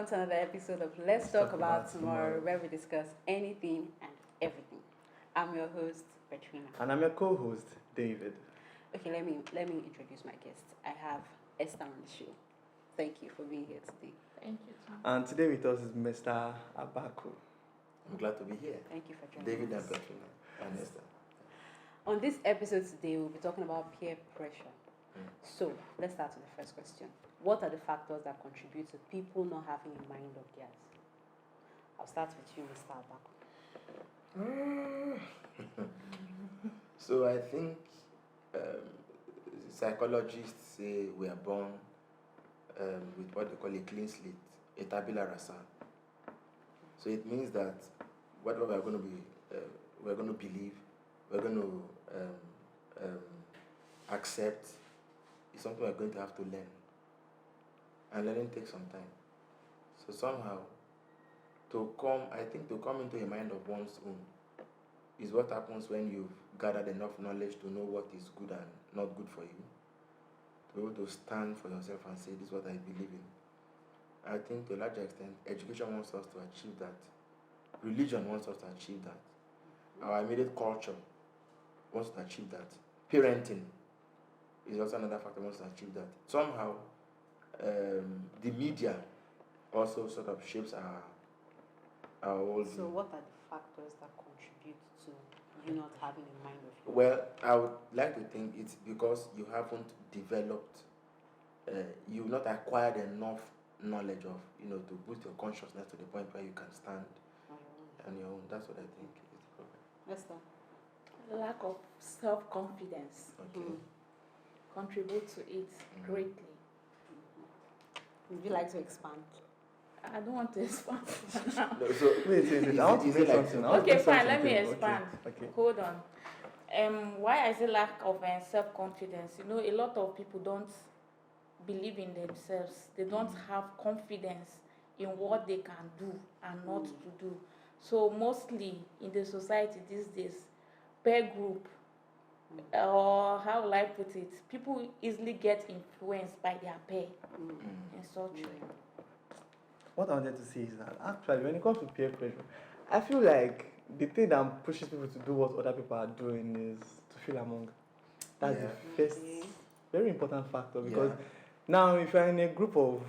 welcome to another episode of Let's Talk About Tomorrow, where we discuss anything and everything. I'm your host, Petrina. And I'm your co-host, David. Okay, let me introduce my guests. I have Esther on the show. Thank you for being here today. Thank you, Tom. And today with us is Mr. Abaku. I'm glad to be here. Thank you for joining David us. and Petrina and Esther. On this episode today, we'll be talking about peer pressure. So, let's start with the first question. What are the factors that contribute to people not having a mind of theirs? I'll start with you, Mr. Abaku. So I think psychologists say we are born with what they call a clean slate, a tabula rasa. So it means that whatever we're going to believe, we're going to accept, is something we're going to have to learn. And learning takes some time. So somehow, to come into a mind of one's own is what happens when you've gathered enough knowledge to know what is good and not good for you. To be able to stand for yourself and say, this is what I believe in. I think to a large extent, education wants us to achieve that. Religion wants us to achieve that. Our immediate culture wants to achieve that. Parenting is also another factor wants to achieve that. Somehow, the media also sort of shapes our whole view. So, what are the factors that contribute to you not having a mind of yours? Well, I would like to think it's because you haven't developed, you've not acquired enough knowledge of, to boost your consciousness to the point where you can stand on your own. That's what I think is the problem. Esther? Lack of self-confidence Okay. contributes to it greatly. Would you like to expand? I don't want to expand. No, so Wait. I want to is say it like- something. I want to Okay, say fine. something Let me too. expand. Okay. Hold on. Why I say lack of self-confidence? A lot of people don't believe in themselves. They don't have confidence in what they can do and not to do. So mostly in the society these days, peer group, or how will I put it, people easily get influenced by their peer in such way. What I wanted to say is that actually, when it comes to peer pressure, I feel like the thing that pushes people to do what other people are doing is to feel among. That's Yeah. the first very important factor because Yeah. now if you're in a group of,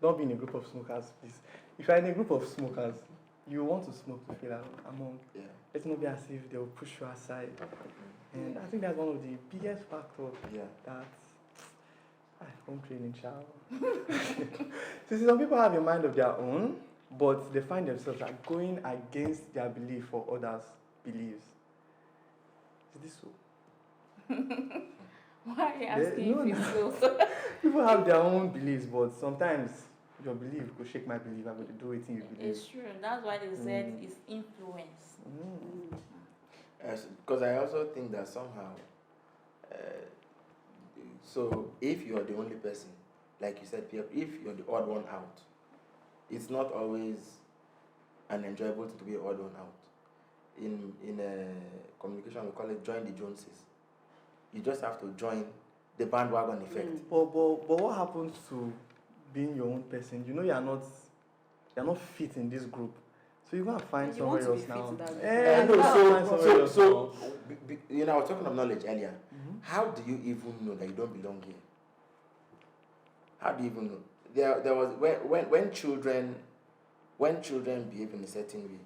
don't be in a group of smokers, please. If you're in a group of smokers, you want to smoke to feel among. Yeah. It's not be as if they will push you aside. And I think that's one of the biggest factors Yeah. that home training child. So see, some people have a mind of their own, but they find themselves like going against their belief or others' beliefs. Is this so? Why are you asking No, if it's so? People have their own beliefs, but sometimes your belief could shake my belief. I'm going to do it in you believe. It's true. That's why they said it's influence. Because I also think that somehow, so if you're the only person, like you said, Pierre, if you're the odd one out, it's not always an enjoyable thing to be odd one out. In communication, we call it join the Joneses. You just have to join the bandwagon effect. But what happens to being your own person? You're not fit in this group. So you gotta find You want somewhere to be else fit now. in that group. Eh, No, you gotta find somewhere else so now. I was talking of knowledge earlier. How do you even know that you don't belong here? How do you even know? There was when children behave in a certain way,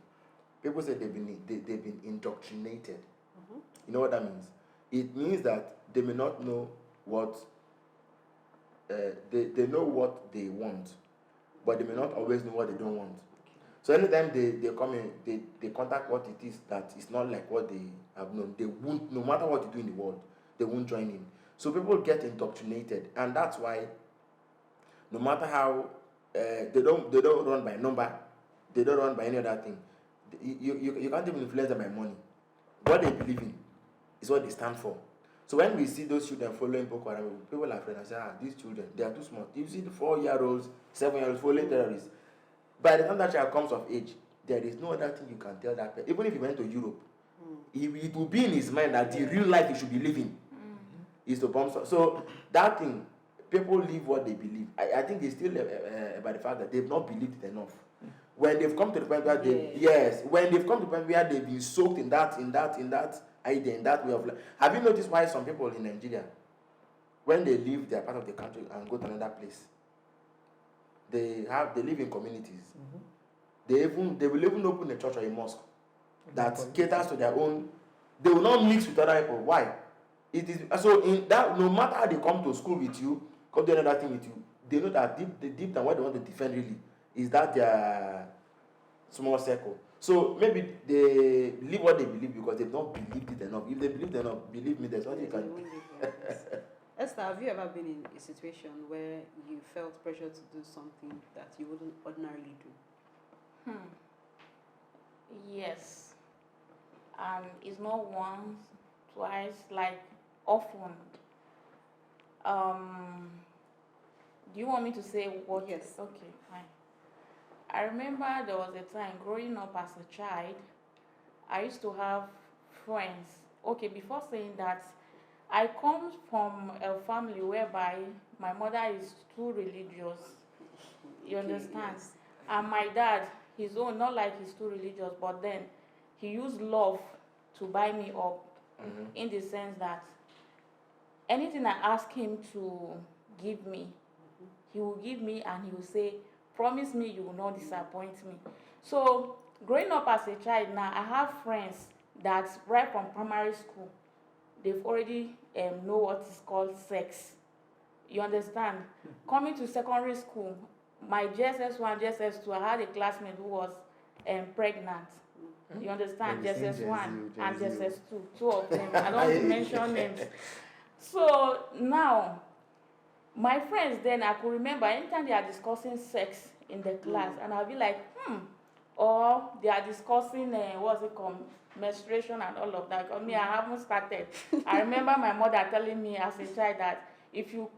people say they've been indoctrinated. You know what that means? It means that they may not know what they know what they want, but they may not always know what they don't want. So anytime they come in, they contact what it is that is not like what they have known. They won't, no matter what you do in the world, they won't join in. So people get indoctrinated, and that's why no matter how they don't run by number, they don't run by any other thing. You can't even influence them by money. What they believe in is what they stand for. So when we see those children following Boko Haram, people are afraid and say, these children, they are too small. You see the 4-year-olds, 7-year-olds following terrorists. By the time that child comes of age, there is no other thing you can tell that person. Even if he went to Europe, it will be in his mind that the real life he should be living is to bomb. So that thing, people live what they believe. I think it's still about the fact that they've not believed it enough. When they've come to the point where when they've come to the point where they've been soaked in that idea, in that way of life. Have you noticed why some people in Nigeria, when they leave their part of the country and go to another place, they live in communities. They will even open a church or a mosque that caters to their own. They will not mix with other people. Why? It is so in that no matter how they come to school with you, come to another thing with you, they know that deep down what they want to defend really is that their small circle. So maybe they believe what they believe because they've not believed it enough. If they believed enough, believe me, there's nothing you can do. Esther, have you ever been in a situation where you felt pressure to do something that you wouldn't ordinarily do? Yes. And it's not once, twice, like often. Do you want me to say what? Yes. Okay, fine. I remember there was a time growing up as a child, I used to have friends. Okay, before saying that, I come from a family whereby my mother is too religious. You understand? Yes. And my dad, his own, not like he's too religious, but then he used love to buy me up in the sense that anything I ask him to give me, he will give me and he will say, promise me you will not disappoint me. So growing up as a child now, I have friends that right from primary school, they've already know what is called sex. You understand? Coming to secondary school, my JSS1, JSS2, I had a classmate who was pregnant. You understand? JSS1 and JSS2, two of them. I don't want to mention names. So now, my friends then, I could remember anytime they are discussing sex in the class, and I'll be like, or they are discussing, what's it called, menstruation and all of that. Because me, I haven't started. I remember my mother telling me as a child that if you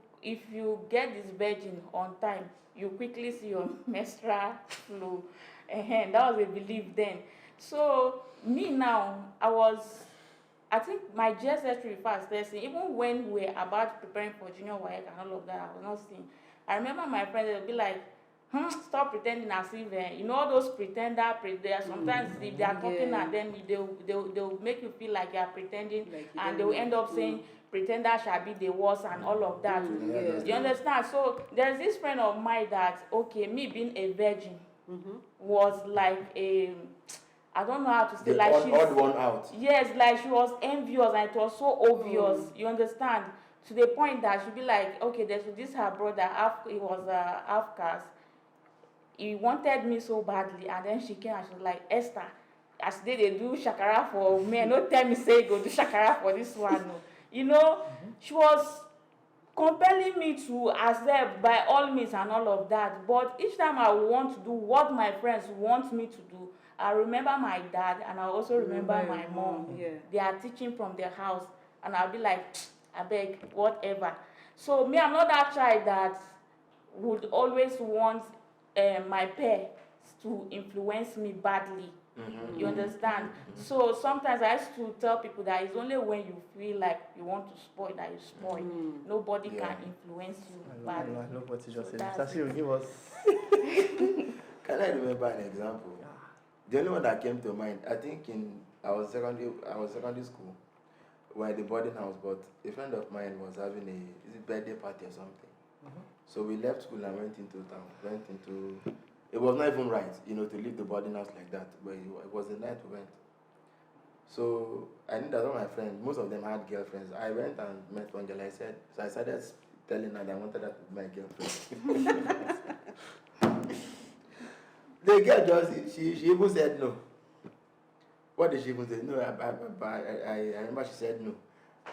get this virgin on time, you quickly see your menstrual flow. And that was a belief then. So me now, I think my GSS3 fast testing, even when we're about preparing for junior WAEC and all of that, I was not seeing. I remember my friends would be like, stop pretending as if, you know, all those pretender, sometimes if they are talking and then they'll make you feel like you are pretending, like and they'll end up saying, pretender shall be the worst and all of that. You understand? So there's this friend of mine that, okay, me being a virgin was like I don't know how to say, the like odd one out. Yes, like she was envious and it was so obvious. You understand? To the point that she'd be like, okay, there's this her brother, he was half caste. He wanted me so badly, and then she came and she was like, Esther, as they do shakara for men, don't tell me say go do shakara for this one. No. You know, she was compelling me to accept by all means and all of that. But each time I want to do what my friends want me to do, I remember my dad and I also remember my mom. Yeah. They are teaching from their house, and I'll be like, I beg, whatever. So me, I'm not that child that would always want my peers to influence me badly. You understand? So sometimes I used to tell people that it's only when you feel like you want to spoil that you spoil. Nobody can influence you badly. I love what you just So said. that's Mr. Siro, give us. Can I remember an example? The only one that came to mind, I think I was secondary school, where the boarding house, but a friend of mine was having a birthday party or something. So we left school and went into town. It was not even right, you know, to leave the boarding house like that, but it was the night we went. So I knew that all my friends, most of them had girlfriends. I went and met one girl. I started telling her that I wanted her to be my girlfriend. The girl just, she even said no. What did she even say? No, I remember she said no.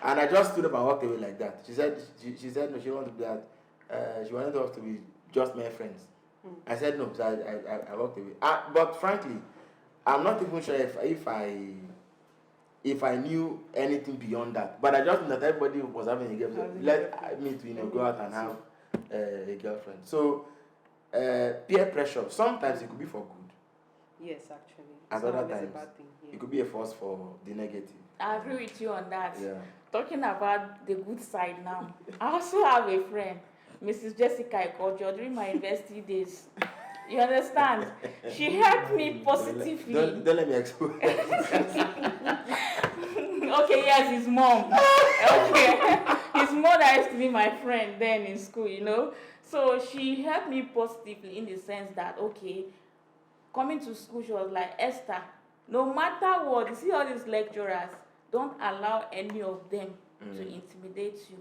And I just stood up and walked away like that. She said no, she wanted to be that. She wanted us to be just my friends. I said no, so I walked away. But frankly, I'm not even sure if I knew anything beyond that. But I just knew that everybody was having a girlfriend. So let me to go out and have a girlfriend. So peer pressure, sometimes it could be for good. Yes, actually. At other times, yeah. it could be a force for the negative. I agree with you on that. Yeah. Talking about the good side now, I also have a friend. Mrs. Jessica Ikojo during my university days. You understand? She helped me positively. Don't let me explain. Okay, yes, his mom. Okay. His mother used to be my friend then in school, you know. So she helped me positively in the sense that, okay, coming to school, she was like, Esther, no matter what, you see all these lecturers, don't allow any of them to intimidate you.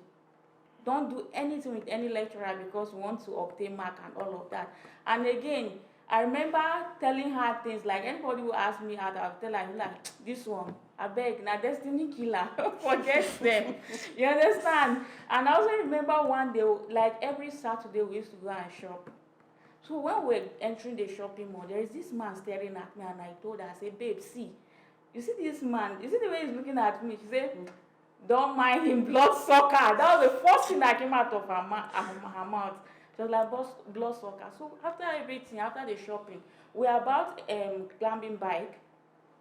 Don't do anything with any lecturer because we want to obtain mark and all of that. And again, I remember telling her things like anybody who asked me out, I'll tell her, like, this one, I beg, na destiny killer, forget them. You understand? And I also remember one day, like every Saturday, we used to go and shop. So when we were entering the shopping mall, there is this man staring at me, and I told her, I said, babe, see, you see this man, you see the way he's looking at me? She said, don't mind him, blood sucker. That was the first thing that came out of her mouth. She was like, blood sucker. So after everything, after the shopping, we were about climbing bike.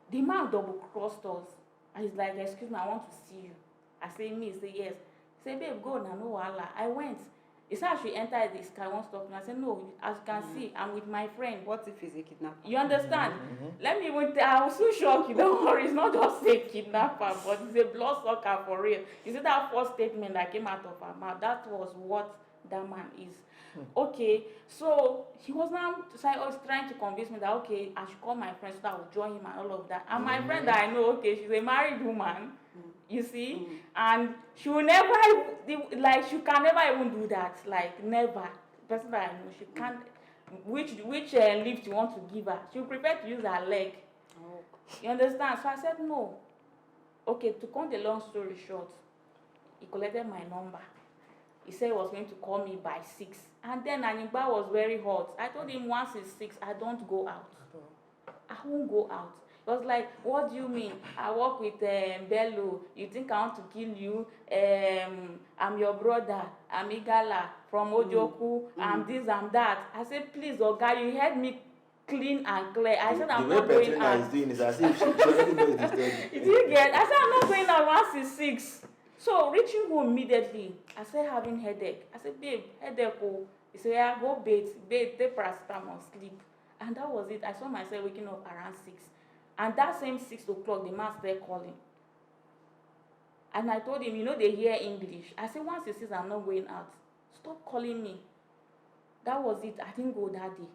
The man double crossed us. And he's like, excuse me, I want to see you. I say, me? He say, yes. He say, babe, go now, no wahala. I went. He said I should enter this car, I won't stop me. I said, no, as you can see, I'm with my friend. What if he's a kidnapper? You understand? Let me even I was so shocked. Don't worry, it's not just a kidnapper, but it's a bloodsucker for real. You see that first statement that came out of her mouth? That was what that man is. Okay, so he was now trying to convince me that, okay, I should call my friend so that I will join him and all of that. And my friend that I know, okay, she's a married woman. You see, and she will never, like, she can never even do that, like, never. The person that I know, she can't, which lift you want to give her, she will prefer to use her leg. Oh. You understand? So I said, no. Okay, to cut the long story short, he collected my number. He said he was going to call me by 6. And then Anigba was very hot. I told him once it's 6, I don't go out. I won't go out. He was like, what do you mean? I work with Bello. You think I want to kill you? I'm your brother. I'm Igala from Ojoku. I'm this, I'm that. I said, please, Oga, you heard me clean and clear. I said, I'm not going out. The way Petrina is doing is as if she already knows the story. You didn't get? I said, I'm not going out once it's 6. So reaching home immediately, I said, having headache. I said, babe, headache. Oh. He said, yeah, go bathe, take paracetamol, sleep. And that was it. I saw myself waking up around 6. And that same 6 o'clock, the man started calling. And I told him, you know, they hear English. I said, once he says I'm not going out, stop calling me. That was it. I didn't go that day.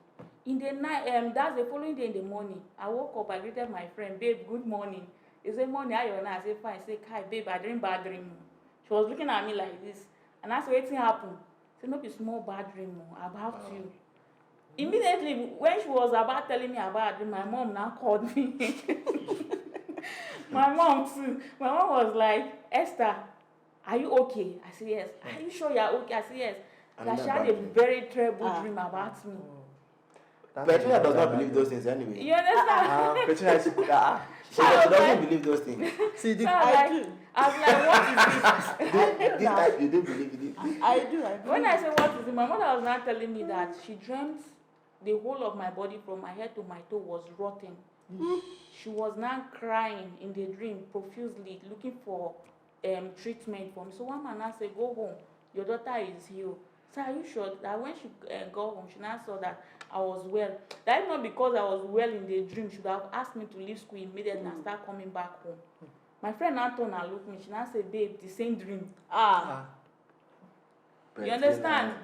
In the night, that's the following day in the morning. I woke up, I greeted my friend, babe, good morning. He said, morning, how you on? I said, fine. He said, Kai, babe, I dream bad dream. She was looking at me like this. And I said, what's happened? She said, no, it's small bad dream about you. Immediately, when she was about telling me about her dream, my mom now called me. My mom too. My mom was like, Esther, are you okay? I said, yes. Are you sure you're okay? I said, yes. That she had a very terrible dream about me. Petrina does not believe those things anyway. You understand? Petrina is She doesn't believe those things. See, So I was like, what is this? This type, you don't believe it. I do. When I said, what is it? My mother was now telling me that she dreamt the whole of my body from my head to my toe was rotten. She was now crying in the dream profusely, looking for treatment for me. So one man now said, go home, your daughter is healed. So are you sure that when she got home, she now saw that I was well? That is not because I was well in the dream. She would have asked me to leave school immediately and start coming back home. My friend now turned and looked at me. She now said, babe, the same dream. You understand?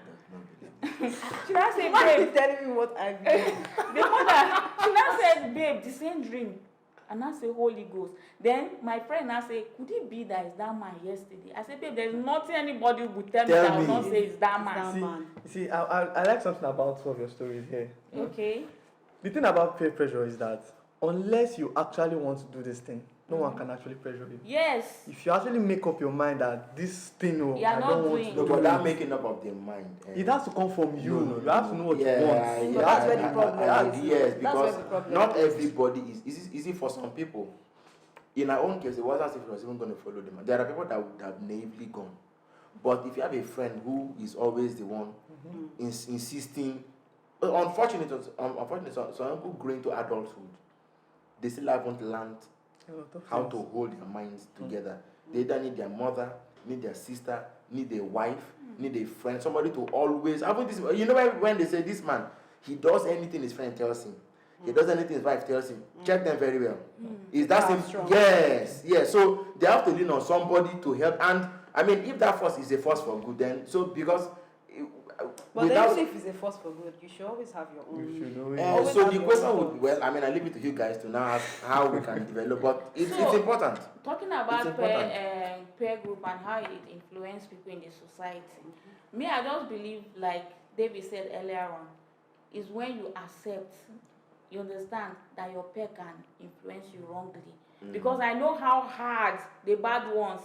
She now said, Why are you babe. telling me what I do? The mother, she now said, babe, the same dream. And I said, Holy Ghost. Then my friend now said, could it be that it's that man yesterday? I said, babe, there's nothing anybody would tell me that will not say it's that man. See, I like something about some of your stories here. Okay. The thing about peer pressure is that unless you actually want to do this thing, no one can actually pressure you. Yes. If you actually make up your mind that this thing, I don't want to No, do but it, that making up of their mind. it has to come from you. No. You have to know what you want. But that's where the problem is. Yes, That's where because the problem not is. everybody is easy for some people. In our own case, it wasn't as if it was even going to follow them. There are people that would have naively gone. But if you have a friend who is always the one insisting, unfortunately, some people grow into adulthood, they still haven't learned how to hold their minds together. They either need their mother, need a sister, need a wife, need a friend, somebody to always. Having this, you know, when they say this man, he does anything his friend tells him. He does anything his wife tells him. Check them very well. Is that They are same? strong. Yes, yes. So they have to lean on somebody to help. And I mean, if that force is a force for good, then so because But then even if it's a force for good, you should always have your own. You should know Always so have the your question own would be, well, I mean, I leave it to you guys to now ask how we can develop, but it's So- important. Talking about important. peer group and how it influences people in the society. Me, I just believe, like David said earlier on, is when you accept, you understand that your peer can influence you wrongly. Because I know how hard the bad ones.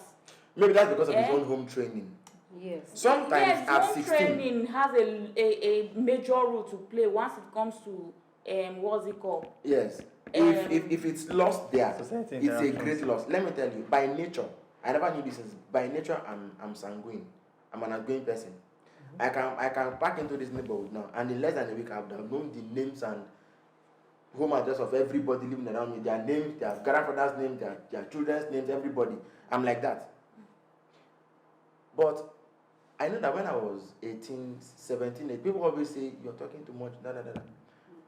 Maybe that's because of his Eh? own home training. Yes. Sometimes Yes, at home 16, training has a major role to play once it comes to what's it called? yes. If it's lost there, Society it's a interactions. great loss. Let me tell you, by nature, I never knew this. By nature, I'm sanguine. I'm an outgoing person. I can pack into this neighborhood now, and in less than a week, I've known the names and home address of everybody living around me. Their names, their grandfather's name, their children's names, everybody. I'm like that. But I know that when I was 18, 17, people always say, you're talking too much, da da da da.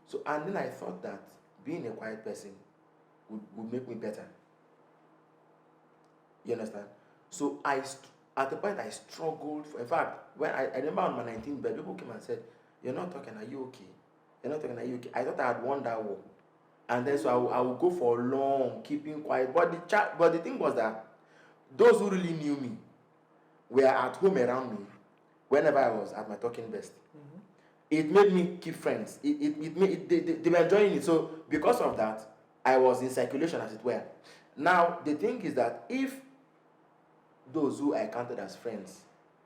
So, and then I thought that being a quiet person would make me better. You understand? So at the point I struggled. In fact, when I remember on my 19th birthday, people came and said, "You're not talking. Are you okay? You're not talking. Are you okay?" I thought I had won that war, and then so I would go for long, keeping quiet. But the thing was that those who really knew me were at home around me whenever I was at my talking best. It made me keep friends. They were enjoying it. So because of that, I was in circulation, as it were. Now the thing is that if those who I counted as friends,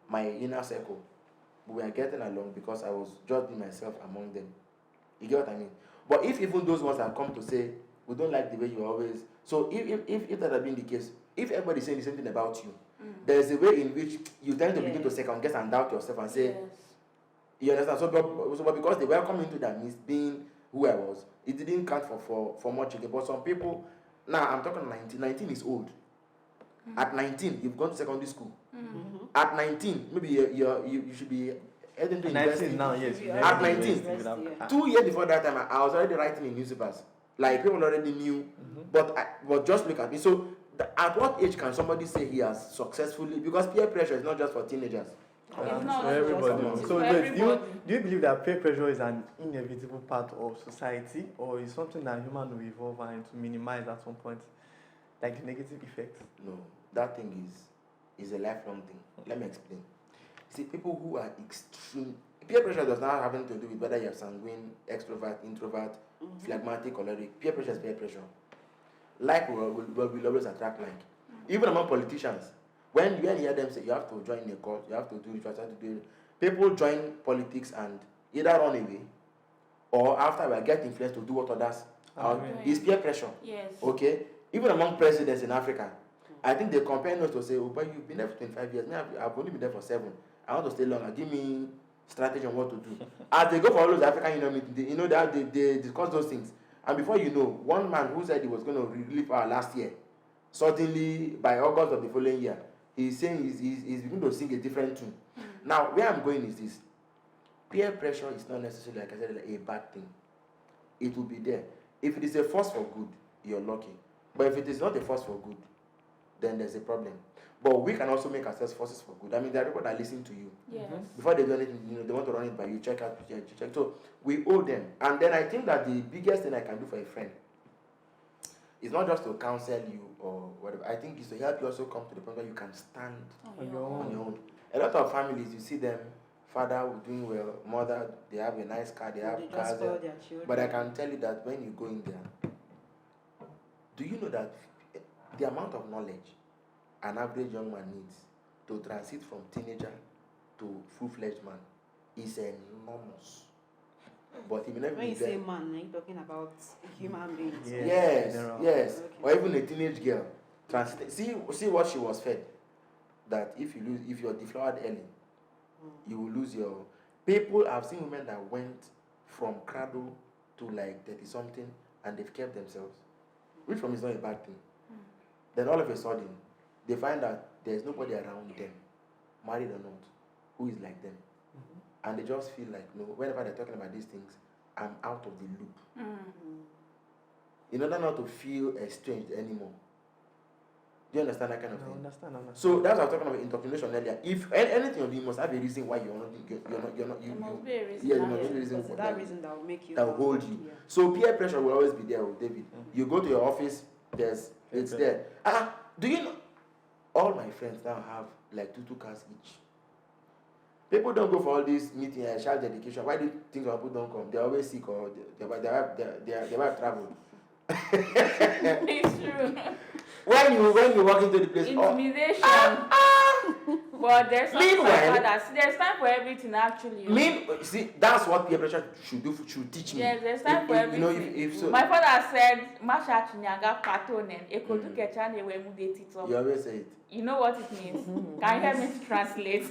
my inner circle, we were getting along because I was judging myself among them. You get what I mean? But if even those ones have come to say, we don't like the way you always. So if that had been the case, if everybody's saying the same thing about you, there's a way in which you tend to begin to second guess and doubt yourself and say, Yes. you understand? So but because they welcome into that midst being who I was, it didn't count for much again. But some people, now I'm talking 19. 19 is old. At 19, you've gone to secondary school. At 19, maybe you should be heading to university. 19 now, yes. Yeah. At 19. University, yeah. 2 years before that time, I was already writing in newspapers. Like people already knew. But just look at me. So at what age can somebody say he has successfully? Because peer pressure is not just for teenagers. It's not So everybody. just So for wait, everybody. do you believe that peer pressure is an inevitable part of society, or is something that human will evolve and to minimize at some point, like the negative effects? No, that thing is a lifelong thing. Let me explain. See, people who are extreme peer pressure does not have anything to do with whether you're sanguine, extrovert, introvert, phlegmatic, choleric. Peer pressure is peer pressure. Like will always attract like. Even among politicians, when you hear them say you have to join a cult, you have to do rituals, you have to do. People join politics and either run away, or after we get influenced to do what others. It's peer pressure. Yes. Okay, even among presidents in Africa, I think they compare notes to say, "Oh, but you've been there for 25 years. Me, I've only been there for 7. I want to stay longer. Give me strategy on what to do." As they go for all those African Union meetings, they discuss those things, and before you know, one man who said he was going to relieve power last year, suddenly by August of the following year, he's saying he's beginning to sing a different tune. Now, where I'm going is this: peer pressure is not necessarily, like I said, like a bad thing. It will be there. If it is a force for good, you're lucky. But if it is not a force for good, then there's a problem. But we can also make ourselves forces for good. I mean, there are people that listen to you. Yes. Before they do anything, they want to run it by you, check. So we owe them. And then I think that the biggest thing I can do for a friend is not just to counsel you or whatever. I think it's to help you also come to the point where you can stand On your on own. your own. A lot of families, you see them, father doing well, mother, they have a nice car, they have They just cars. spoil their children. But I can tell you that when you go in there, do you know that the amount of knowledge an average young man needs to transit from teenager to full-fledged man is enormous. But he may not When you be say there. man, are you talking about human beings? Yeah. Yes, general. yes. Okay. Or even a teenage girl. See what she was fed. That if you're deflowered early, you will lose your. People, I've seen women that went from cradle to like 30 something and they've kept themselves, which for me is not a bad thing. Then all of a sudden, they find that there's nobody around them, married or not, who is like them. And they just feel like, no, whenever they're talking about these things, I'm out of the loop. In order not to feel estranged anymore. Do you understand that kind of I thing? understand. So that's what I was talking about indoctrination earlier. If anything, you must have a reason why you're not. There must be a reason. Yeah, there must be a reason. Because that reason that will make you. That will hold you. Yeah. So peer pressure will always be there, David. You go to your office, it's there. Do you know? All my friends now have like two cars each. People don't go for all these meetings, child dedication. Why do you think some people don't come? They're always sick or they have traveled. It's true. When you walk into the place, Intimidation. But there's time for everything actually. See, that's what peer pressure should teach me. Yes, there's time for everything. You know, if so, my father said, "Masha chinyaga patonen ekodu kechane we mudetito." You always say it. You know what it means? Can you help me to translate?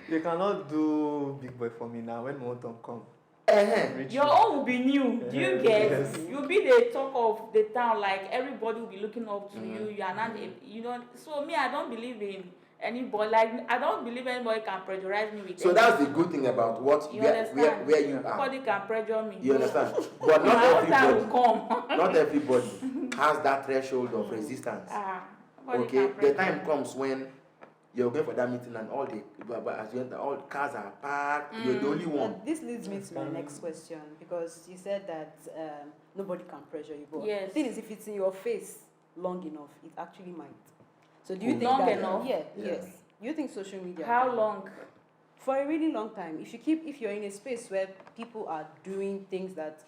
You cannot do big boy for me now when Mountain come. Your own will be new. Do you get? Yes. You'll be the talk of the town. Like everybody will be looking up to you. You are not, you know. So me, I don't believe in anybody. Like I don't believe anybody can pressurize me with. So that's the good thing about where you are. Nobody can pressure me. You understand? But not everybody will everybody. come. Not everybody has that threshold of resistance. Okay, the time comes when you're going for that meeting and all cars are parked. You're the only one. This leads me to my next question, because you said that nobody can pressure you. But Yes. the thing is, if it's in your face long enough, it actually might. So do you think Long that, enough? Yeah, yes. You think social media? How long? For a really long time. If you're in a space where people are doing things that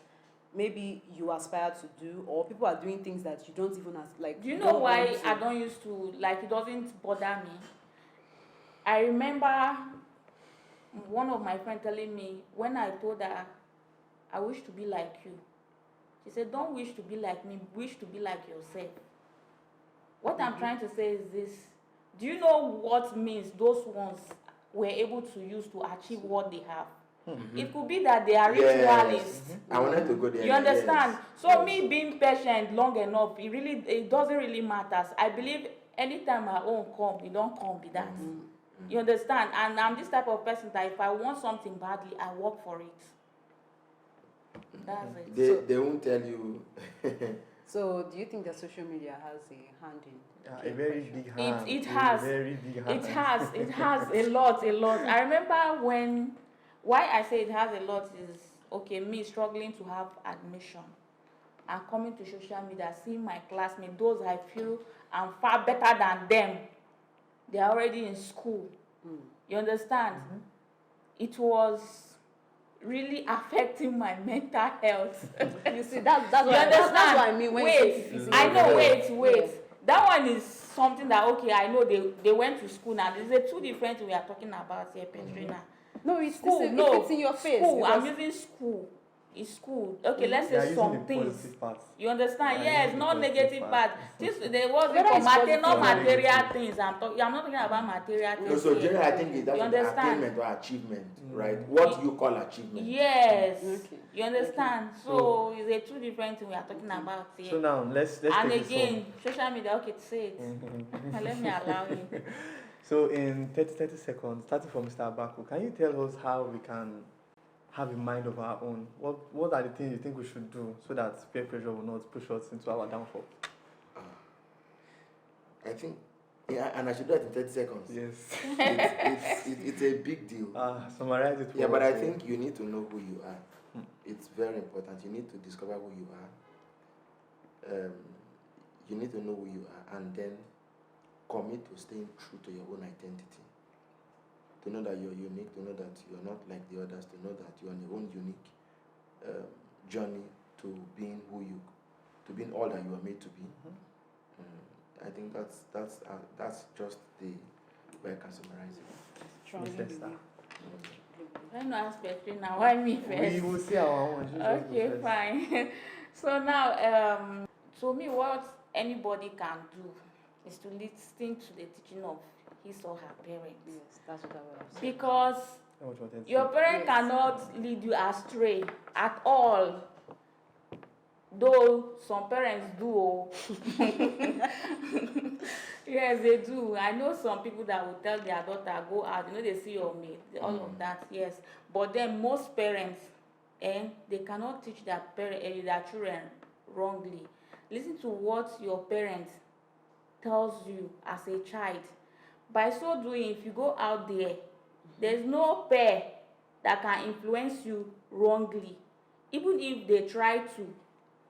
maybe you aspire to do, or people are doing things that you don't even Do you know why I don't used to, like, it doesn't bother me? I remember one of my friends telling me, when I told her I wish to be like you, she said, don't wish to be like me, wish to be like yourself. What I'm trying to say is this: do you know what means those ones were able to use to achieve what they have? It could be that they are ritualists. I wanted to go there. You understand? Yes. So me being patient long enough, it doesn't really matter. I believe anytime my own come, it don't come be that. You understand? And I'm this type of person that if I want something badly, I work for it. That's it. They won't tell you. So do you think that social media has a hand in? A very big hand. It has. A very big hand. It has a lot. I remember why I say it has a lot is, okay, me struggling to have admission and coming to social media, seeing my classmates, those I feel I'm far better than them. They're already in school. You understand? It was really affecting my mental health. You see, that's what I mean. When wait. Yeah. That one is something that, okay, I know they went to school now. There's two different things we are talking about here, Petrina. No, it's School. if it's in your face. School. I'm using school. It's school. Okay, let's say some things. You understand? Yes, not negative part. There was not material things. I'm not talking about material things. No, so generally, I think that's attainment or achievement, right? What you call achievement. Yes. Okay. You understand? So it's a two different things we are talking about here. So now let's and take again, social media. Okay, to say it. Let me allow you. So in 30 seconds, starting from Mr. Abaku, can you tell us how we can have a mind of our own? What are the things you think we should do so that peer pressure will not push us into our downfall? I think, and I should do it in 30 seconds. Yes. It's a big deal. Summarize it for Yeah, us. but I think you need to know who you are. It's very important. You need to discover who you are. You need to know who you are, and then commit to staying true to your own identity. To know that you're unique, to know that you're not like the others, to know that you're on your own unique journey to being to being all that you are made to be. I think that's just the way I can summarize it. Let me ask Petrina, why me first? We will see our own. Okay, fine. So now, to me, what anybody can do is to listen to the teaching of his or her parents. Yes, that's what I was saying. Because your parent cannot lead you astray at all. Though some parents do. Yes, they do. I know some people that will tell their daughter, go out, they see your mate, all of that, yes. But then most parents, they cannot teach their children wrongly. Listen to what your parents tells you as a child. By so doing, if you go out there, there's no pair that can influence you wrongly. Even if they try to,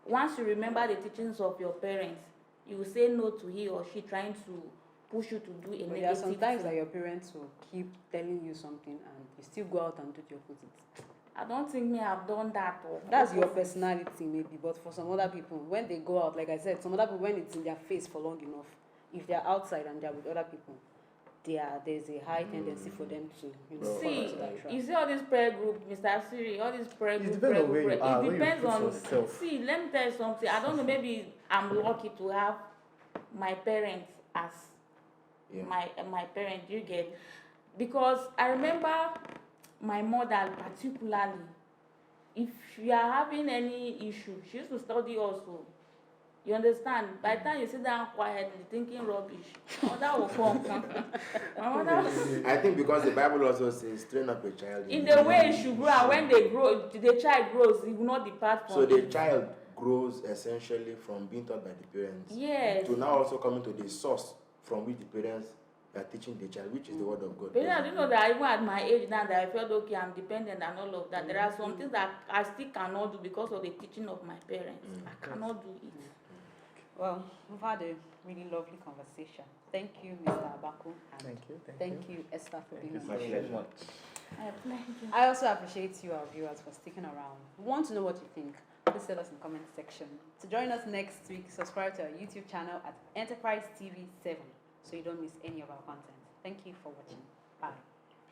once you remember the teachings of your parents, you will say no to he or she trying to push you to do a But negative there are sometimes thing. that your parents will keep telling you something and you still go out and do the opposite. I don't think me have done that. That's your personality maybe, but for some other people, when they go out, like I said, some other people, when it's in their face for long enough, if they're outside and they're with other people, there's a high tendency for them to, fall See, into that trap. you see all this prayer group, Mr. Siri, all this prayer It group, depends prayer on where group, you are, it where you depends put on. yourself. See, let me tell you something. I don't know. Maybe I'm lucky to have my parents as my parent. You get, because I remember my mother particularly. If you are having any issue, she used to study also. You understand? By the time you sit down quietly thinking rubbish, that will come. My mother, I think because the Bible also says, train up a child in the way it should grow, and when they grow, the child grows, he will not depart from So the it. child grows essentially from being taught by the parents Yes. to now also coming to the source from which the parents are teaching the child, which is the word of God. But I didn't know that even at my age now that I felt okay, I'm dependent and all of that. There are some things that I still cannot do because of the teaching of my parents. I cannot do it. Well, we've had a really lovely conversation. Thank you, Mr. Abaku. And Thank you. thank you, Esther, for being on My the show. pleasure. I also appreciate you, our viewers, for sticking around. We want to know what you think. Please tell us in the comment section. To join us next week, subscribe to our YouTube channel at Enterprise TV 7 so you don't miss any of our content. Thank you for watching. Bye.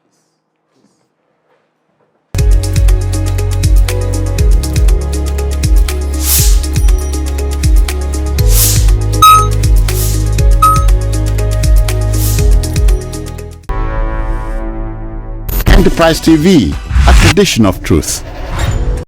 Peace. Peace. Enterprise TV, a tradition of truth.